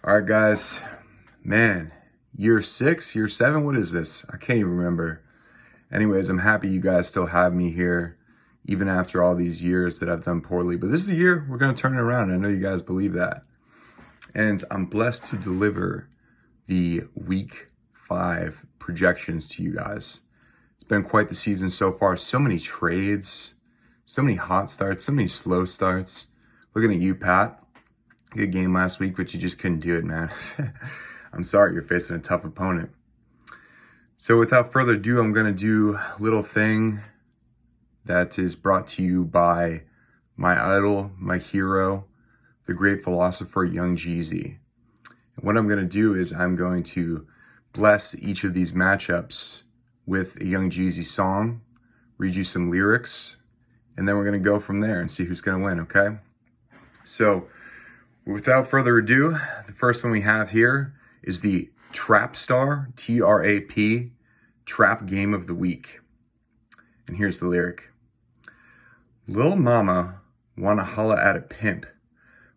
All right, guys. Man, year 6, year 7, what is this? I can't even remember. Anyways, I'm happy you guys still have me here, even after all these years that I've done poorly. But this is the year we're going to turn it around. I know you guys believe that. And I'm blessed to deliver the week 5 projections to you guys. It's been quite the season so far. So many trades, so many hot starts, so many slow starts. Looking at you, Pat. Good game last week, but you just couldn't do it, man. I'm sorry, you're facing a tough opponent. So without further ado, I'm going to do a little thing that is brought to you by my idol, my hero, the great philosopher, young Jeezy. And what I'm going to do is I'm going to bless each of these matchups with a young Jeezy song, read you some lyrics, and then we're going to go from there and see who's going to win, okay? So without further ado, the first one we have here is the Trap Star, T-R-A-P, Trap Game of the Week. And here's the lyric. Lil mama wanna holla at a pimp.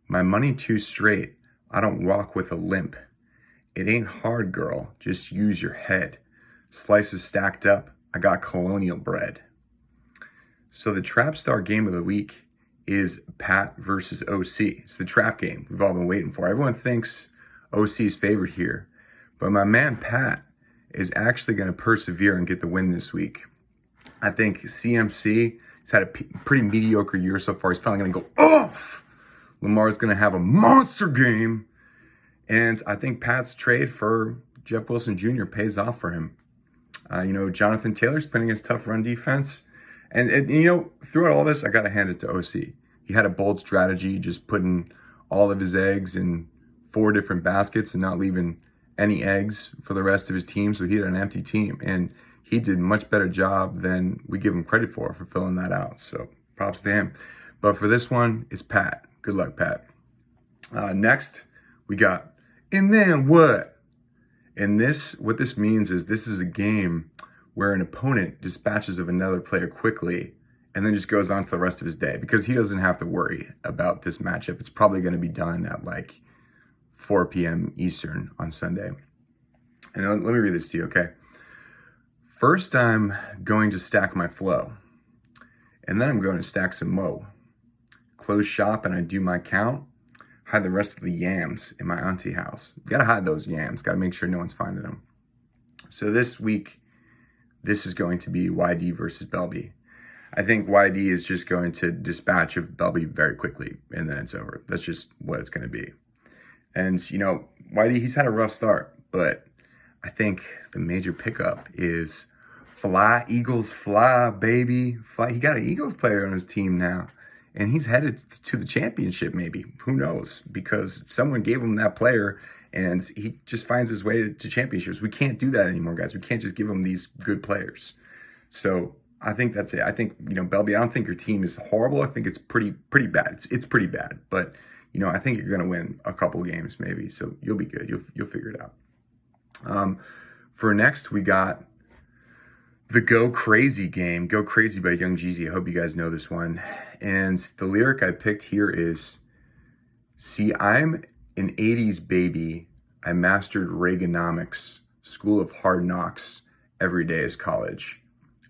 My money too straight, I don't walk with a limp. It ain't hard, girl, just use your head. Slices stacked up, I got colonial bread. So the Trap Star Game of the Week is Pat versus OC. It's the trap game we've all been waiting for. Everyone thinks OC's favored here, but my man Pat is actually going to persevere and get the win this week. I think CMC has had a pretty mediocre year so far. He's probably going to go off. Lamar's going to have a monster game, and I think Pat's trade for Jeff Wilson Jr. pays off for him. Jonathan Taylor's playing against tough run defense. And throughout all this, I got to hand it to OC. He had a bold strategy, just putting all of his eggs in 4 different baskets and not leaving any eggs for the rest of his team. So he had an empty team. And he did a much better job than we give him credit for filling that out. So props to him. But for this one, it's Pat. Good luck, Pat. Next, we got, and then what? And what this means is this is a game where an opponent dispatches of another player quickly and then just goes on to the rest of his day because he doesn't have to worry about this matchup. It's probably going to be done at like 4 p.m. Eastern on Sunday. And let me read this to you, okay? First, I'm going to stack my flow, and then I'm going to stack some mo. Close shop and I do my count. Hide the rest of the yams in my auntie house. You got to hide those yams. Got to make sure no one's finding them. So this week, this is going to be YD versus Belby. I think YD is just going to dispatch of Belby very quickly, and then it's over. That's just what it's going to be. And, YD, he's had a rough start, but I think the major pickup is fly, Eagles, fly, baby. Fly. He got an Eagles player on his team now, and he's headed to the championship maybe. Who knows? Because someone gave him that player, and he just finds his way to championships. We can't do that anymore, guys. We can't just give him these good players. So I think that's it. I think, Belby, I don't think your team is horrible. I think it's pretty bad. It's pretty bad. But, I think you're going to win a couple games maybe. So you'll be good. You'll figure it out. For next, we got the Go Crazy game. Go Crazy by Young Jeezy. I hope you guys know this one. And the lyric I picked here is, see, I'm an 80s baby. I mastered Reaganomics, School of Hard Knocks. Every day is college.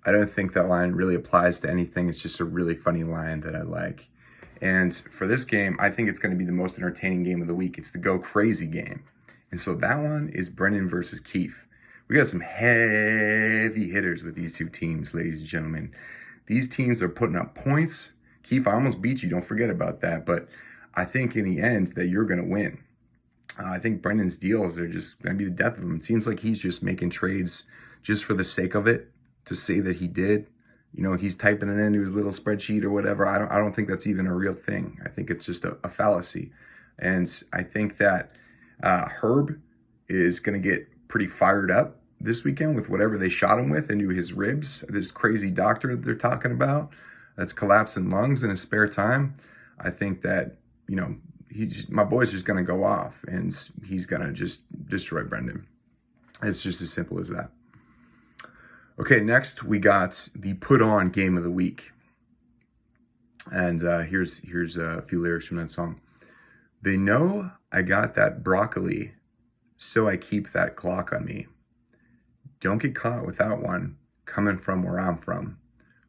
I don't think that line really applies to anything. It's just a really funny line that I like. And for this game, I think it's going to be the most entertaining game of the week. It's the Go Crazy game. And so that one is Brendan versus Keith. We got some heavy hitters with these two teams, ladies and gentlemen. These teams are putting up points. Keith, I almost beat you. Don't forget about that. But I think in the end that you're going to win. I think Brendan's deals are just going to be the death of him. It seems like he's just making trades just for the sake of it, to say that he did. He's typing it into his little spreadsheet or whatever. I don't think that's even a real thing. I think it's just a fallacy. And I think that Herb is going to get pretty fired up this weekend with whatever they shot him with into his ribs. This crazy doctor that they're talking about that's collapsing lungs in his spare time. I think that, my boy's just going to go off and he's going to just destroy Brendan. It's just as simple as that. Okay, next we got the Put On Game of the Week. And here's a few lyrics from that song. They know I got that broccoli, so I keep that Glock on me. Don't get caught without one, coming from where I'm from.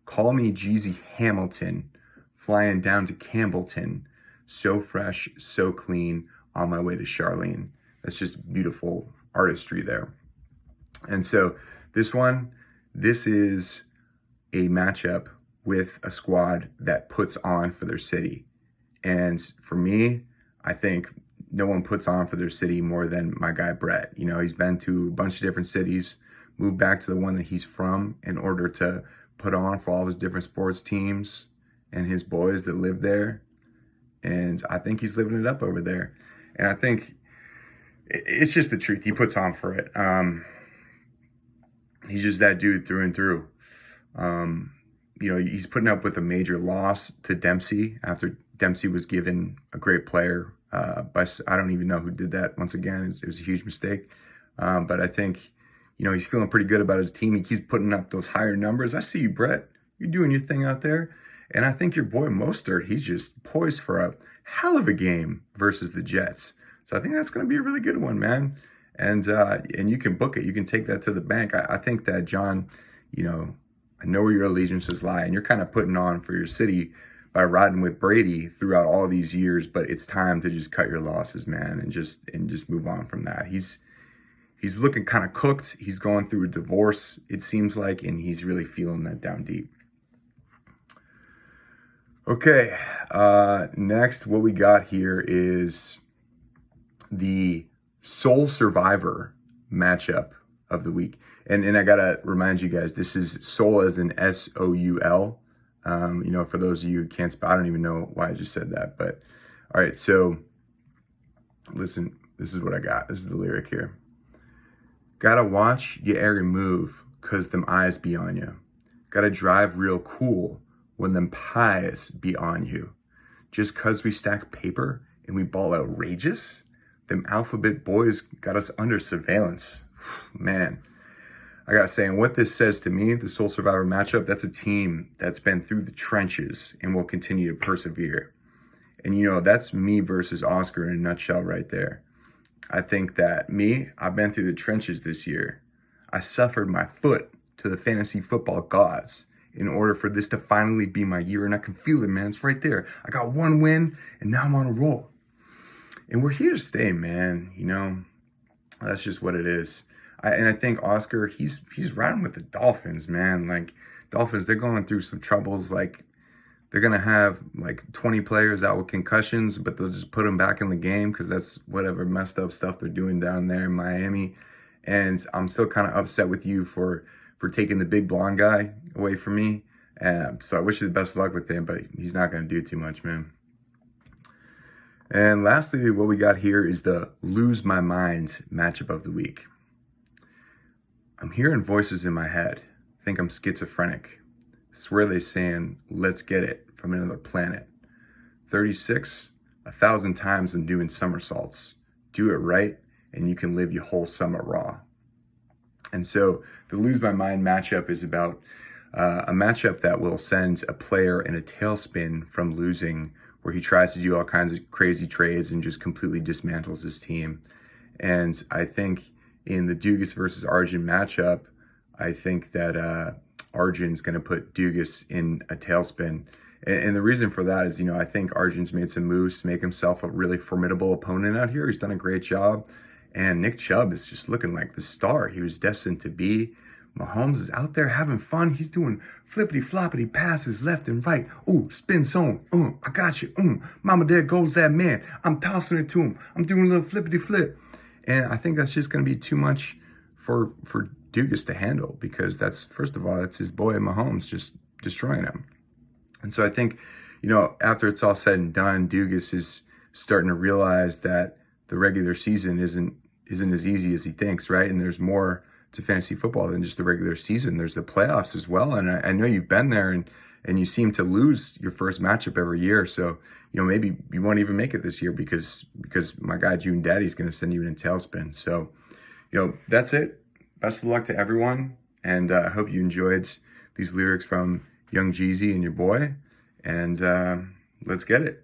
Call me Jeezy Hamilton, flying down to Campbellton. So fresh, so clean, on my way to Charlene. That's just beautiful artistry there. And so this is a matchup with a squad that puts on for their city. And for me, I think no one puts on for their city more than my guy Brett. You know, he's been to a bunch of different cities, moved back to the one that he's from in order to put on for all of his different sports teams and his boys that live there. And I think he's living it up over there. And I think it's just the truth. He puts on for it. He's just that dude through and through. You know, he's putting up with a major loss to Dempsey after Dempsey was given a great player. But I don't even know who did that. Once again, it was a huge mistake. But I think, you know, he's feeling pretty good about his team. He keeps putting up those higher numbers. I see you, Brett. You're doing your thing out there. And I think your boy Mostert, he's just poised for a hell of a game versus the Jets. So I think that's going to be a really good one, man. And you can book it. You can take that to the bank. I think that, John, you know, I know where your allegiances lie, and you're kind of putting on for your city by riding with Brady throughout all these years. But it's time to just cut your losses, man, and just move on from that. He's looking kind of cooked. He's going through a divorce, it seems like, and he's really feeling that down deep. Okay, next, what we got here is the Soul Survivor matchup of the week. And I gotta remind you guys, this is Soul as in S-O-U-L. You know, for those of you who can't spell, I don't even know why I just said that. But all right, so listen, this is what I got. This is the lyric here. Gotta watch your every move, cause them eyes be on you. Gotta drive real cool when them pies be on you. Just cause we stack paper and we ball outrageous, them alphabet boys got us under surveillance. Man, I gotta say, and what this says to me, the Soul Survivor matchup, that's a team that's been through the trenches and will continue to persevere. And you know, that's me versus Oscar in a nutshell right there. I think that I've been through the trenches this year. I suffered my foot to the fantasy football gods in order for this to finally be my year. And I can feel it, man. It's right there. I got one win and now I'm on a roll. And we're here to stay, man. You know, that's just what it is. And I think Oscar, he's riding with the Dolphins, man. Like, Dolphins, they're going through some troubles. Like, they're going to have like 20 players out with concussions, but they'll just put them back in the game because that's whatever messed up stuff they're doing down there in Miami. And I'm still kind of upset with you for taking the big blonde guy away from me. So I wish you the best of luck with him, but he's not going to do too much, man. And lastly, what we got here is the Lose My Mind matchup of the week. I'm hearing voices in my head. Think I'm schizophrenic. Swear they saying, let's get it from another planet. 36, 1,000 times I'm doing somersaults. Do it right, and you can live your whole summer raw. And so the Lose My Mind matchup is about a matchup that will send a player in a tailspin from losing, where he tries to do all kinds of crazy trades and just completely dismantles his team. And I think in the Dugas versus Arjun matchup, I think that Arjun's going to put Dugas in a tailspin. And the reason for that is, you know, I think Arjun's made some moves to make himself a really formidable opponent out here. He's done a great job. And Nick Chubb is just looking like the star he was destined to be. Mahomes is out there having fun. He's doing flippity-floppity passes left and right. Ooh, spin zone. I got you. Mama, there goes that man. I'm tossing it to him. I'm doing a little flippity-flip. And I think that's just going to be too much for Dugas to handle, because that's, first of all, that's his boy Mahomes just destroying him. And so I think, you know, after it's all said and done, Dugas is starting to realize that the regular season isn't as easy as he thinks, right? And there's more to fantasy football than just the regular season. There's the playoffs as well. And I know you've been there, and you seem to lose your first matchup every year. So, you know, maybe you won't even make it this year because my guy June Daddy's going to send you in a tailspin. So, you know, that's it. Best of luck to everyone. And I hope you enjoyed these lyrics from Young Jeezy and your boy. And let's get it.